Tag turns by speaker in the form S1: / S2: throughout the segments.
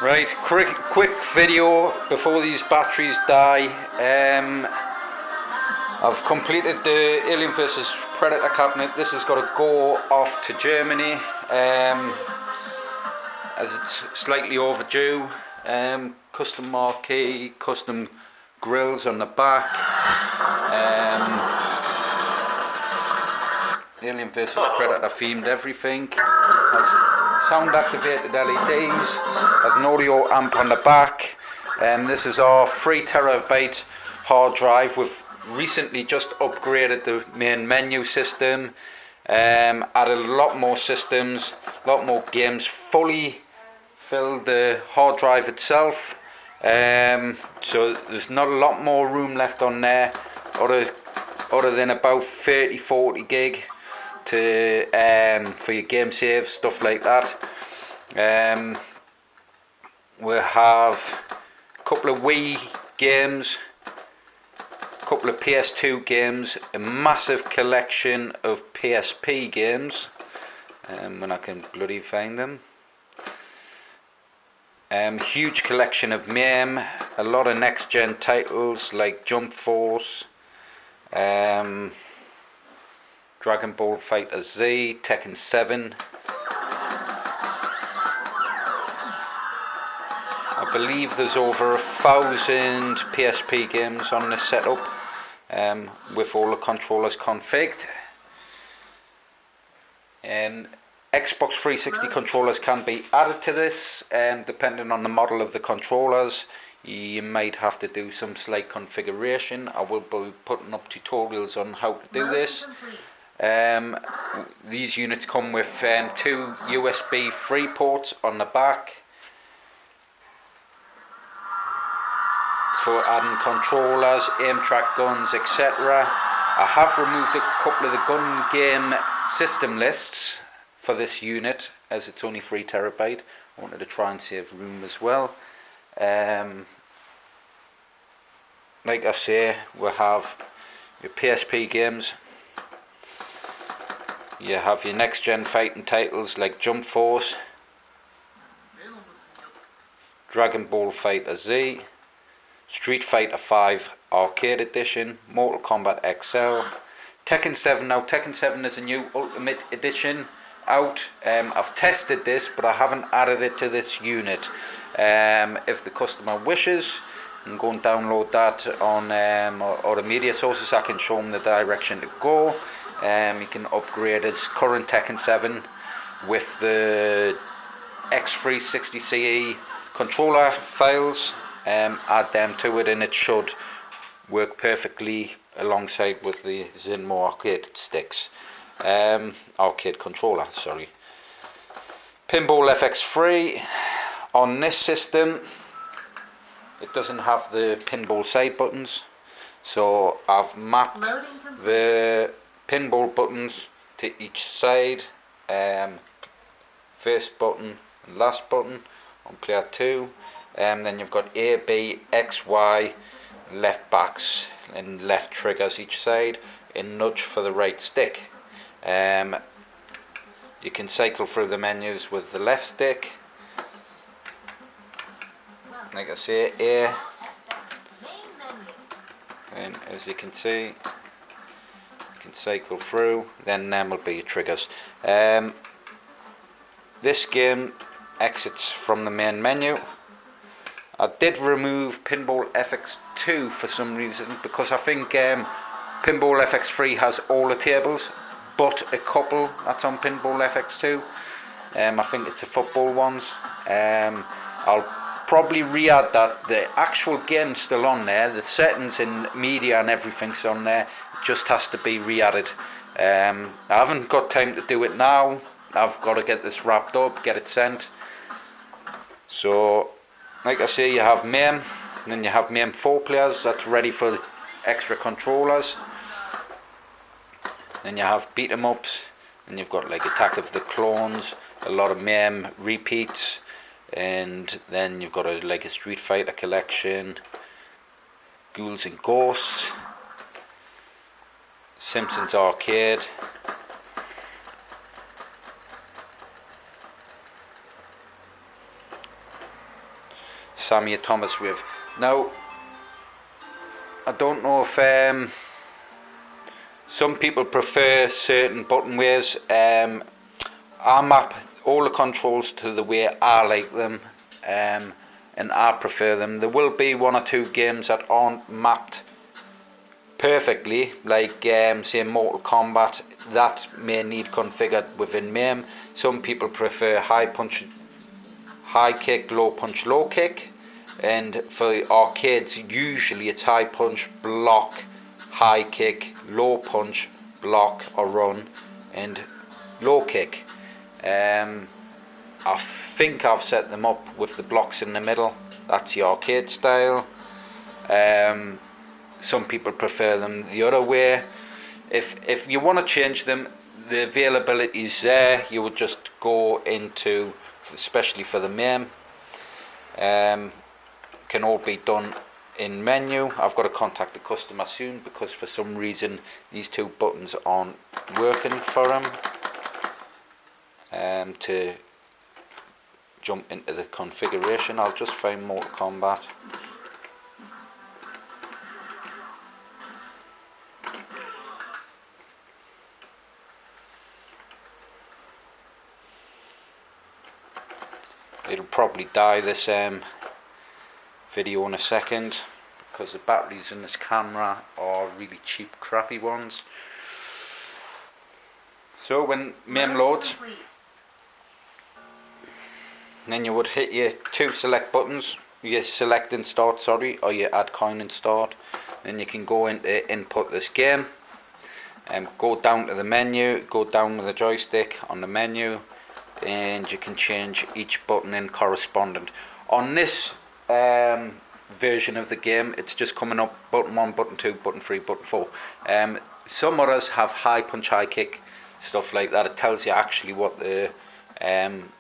S1: Right, quick video before these batteries die. I've completed the Alien vs Predator cabinet. This has got to go off to Germany as it's slightly overdue. Custom marquee, custom grills on the back. Alien vs Predator themed everything. Has sound activated LEDs. Has an audio amp on the back. This is our 3 terabyte hard drive. We've recently just upgraded the main menu system. Added a lot more systems, a lot more games. Fully filled the hard drive itself. So there's not a lot more room left on there, other than about 30-40 gig to for your game saves, stuff like that. We have a couple of Wii games, a couple of PS2 games, a massive collection of PSP games, when I can bloody find them. Huge collection of MAME, a lot of next gen titles like Jump Force, Dragon Ball Fighter Z, Tekken 7. I believe there's over 1,000 PSP games on this setup, with all the controllers configured. Xbox 360 controllers can be added to this, depending on the model of the controllers. You might have to do some slight configuration. I will be putting up tutorials on how to do this. These units come with 2 USB 3 ports on the back for adding controllers, aim track guns, etc. I have removed a couple of the gun game system lists for this unit, as it's only 3 terabyte. I wanted to try and save room as well. Like I say, we have your PSP games. You have your next gen fighting titles like Jump Force, Dragon Ball Fighter Z, Street Fighter 5 Arcade Edition, Mortal Kombat XL, Tekken 7. Now Tekken 7 is a new Ultimate Edition out. I've tested this, but I haven't added it to this unit. If the customer wishes, you can go and download that on or the media sources. I can show them the direction to go. You can upgrade his current Tekken 7 with the X360CE controller files, add them to it, and it should work perfectly alongside with the Zinmo arcade sticks. Arcade controller, sorry. Pinball FX3 on this system. It doesn't have the pinball side buttons, so I've mapped the pinball buttons to each side. First button and last button on player 2, and then you've got A, B, X, Y, left backs and left triggers each side, and nudge for the right stick. You can cycle through the menus with the left stick. Like I say, A, and as you can see, you can cycle through, then them will be your triggers. This game exits from the main menu. I did remove Pinball FX2 for some reason, because I think Pinball FX3 has all the tables but a couple that's on Pinball FX2. I think it's the football ones. I'll probably re-add that. The actual game's still on there, the settings and media and everything's on there. It just has to be re-added. I haven't got time to do it now. I've got to get this wrapped up, get it sent. So like I say, you have MAME, and then you have MAME 4 players, that's ready for extra controllers. Then you have beat 'em ups, and you've got like Attack of the Clones, a lot of MAME repeats, and then you've got like a Street Fighter collection, Ghouls and Ghosts, Simpsons Arcade, Sammy Thomas with. Now, I don't know if some people prefer certain button ways. I map all the controls to the way I like them, and I prefer them. There will be one or two games that aren't mapped perfectly, like say Mortal Kombat, that may need configured within MAME. Some people prefer high punch, high kick, low punch, low kick, and for arcades usually it's high punch, block, high kick, low punch, block or run, and low kick. I think I've set them up with the blocks in the middle. That's the arcade style. Some people prefer them the other way. If you want to change them, the availability is there. You would just go into, especially for the MAME, can all be done in menu. I've got to contact the customer soon because for some reason these two buttons aren't working for them. To jump into the configuration, I'll just find Mortal Kombat. It'll probably die this video in a second because the batteries in this camera are really cheap, crappy ones. So when MAME loads, then you would hit your two select buttons, your select and start, sorry, or your add coin and start. Then you can go into input this game, and go down to the menu, go down with the joystick on the menu, and you can change each button in correspondent. On this version of the game, it's just coming up button 1, button 2, button 3, button 4. Some others have high punch, high kick, stuff like that. It tells you actually what the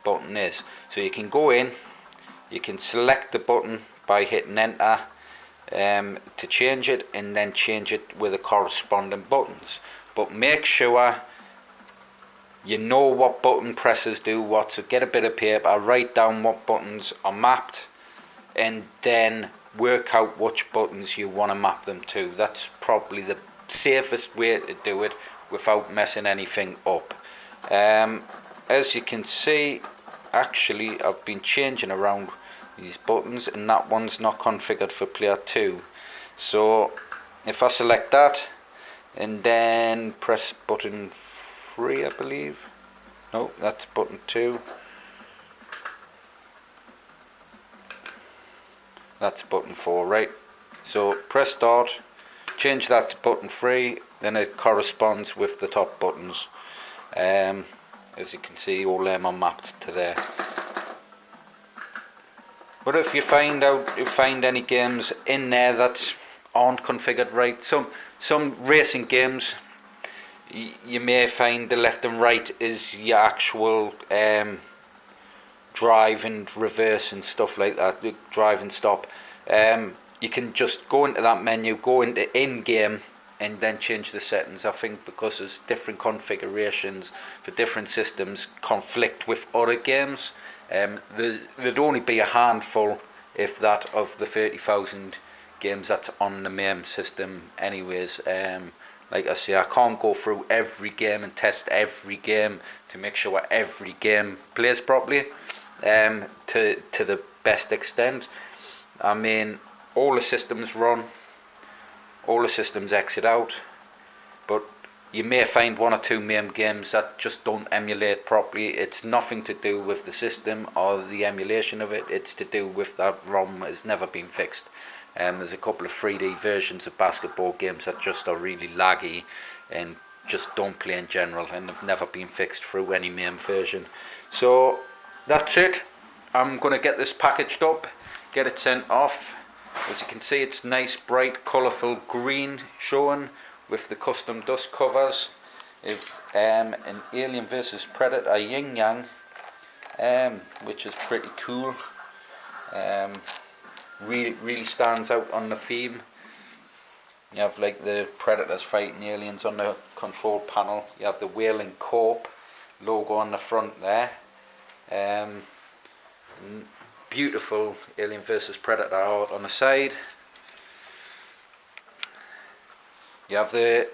S1: button is. So you can go in, you can select the button by hitting enter to change it, and then change it with the corresponding buttons. But make sure you know what button presses do what, so get a bit of paper, write down what buttons are mapped, and then work out which buttons you want to map them to. That's probably the safest way to do it without messing anything up. As you can see, actually I've been changing around these buttons, and that one's not configured for player 2. So if I select that and then press button 3, I believe. No, that's button 2. That's button 4, right? So press start, change that to button 3, then it corresponds with the top buttons. As you can see, all them are mapped to there. But if you find any games in there that aren't configured right, some racing games, you may find the left and right is your actual drive and reverse and stuff like that, drive and stop. You can just go into that menu, go into in-game, and then change the settings. I think because there's different configurations for different systems conflict with other games. There'd only be a handful, if that, of the 30,000 games that's on the MAME system anyways. Like I say, I can't go through every game and test every game to make sure every game plays properly to the best extent. I mean, all the systems run, all the systems exit out, but you may find one or two MAME games that just don't emulate properly. It's nothing to do with the system or the emulation of it, it's to do with that ROM has never been fixed. There's a couple of 3D versions of basketball games that just are really laggy and just don't play in general, and have never been fixed through any MAME version. So that's it. I'm going to get this packaged up, get it sent off. As you can see, it's nice bright colourful green showing with the custom dust covers. If an Alien vs Predator yin yang, which is pretty cool. Really stands out on the theme. You have like the Predators fighting aliens on the control panel. You have the Whaling Corp logo on the front there. beautiful Alien vs Predator art on the side. You have the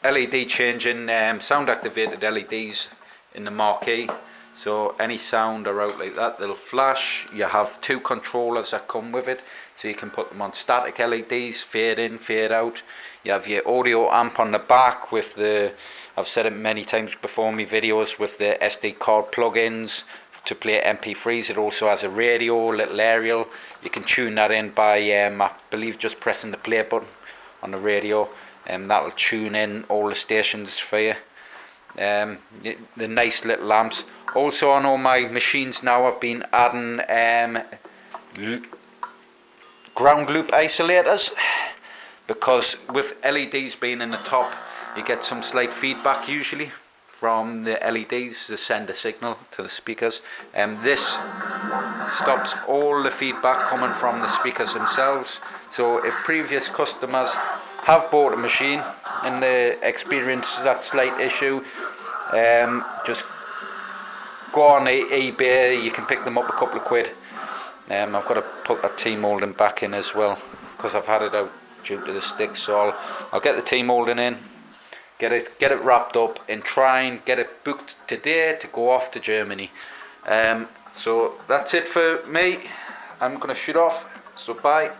S1: LED changing, sound activated LEDs in the marquee, so any sound or out like that, they'll flash. You have 2 controllers that come with it, so you can put them on static LEDs, fade in, fade out. You have your audio amp on the back with the, I've said it many times before in my videos, with the SD card plugins to play MP3s. It also has a radio, little aerial. You can tune that in by, I believe, just pressing the play button on the radio, and that'll tune in all the stations for you. The nice little lamps. Also on all my machines now I've been adding ground loop isolators, because with LEDs being in the top, you get some slight feedback usually from the LEDs to send a signal to the speakers, and this stops all the feedback coming from the speakers themselves. So if previous customers have bought a machine and they experience that slight issue, just go on eBay, you can pick them up a couple of quid. I've got to put that T-moulding back in as well, because I've had it out due to the sticks, so I'll get the T-moulding in, get it wrapped up, and try and get it booked today to go off to Germany. So that's it for me. I'm going to shoot off, so bye.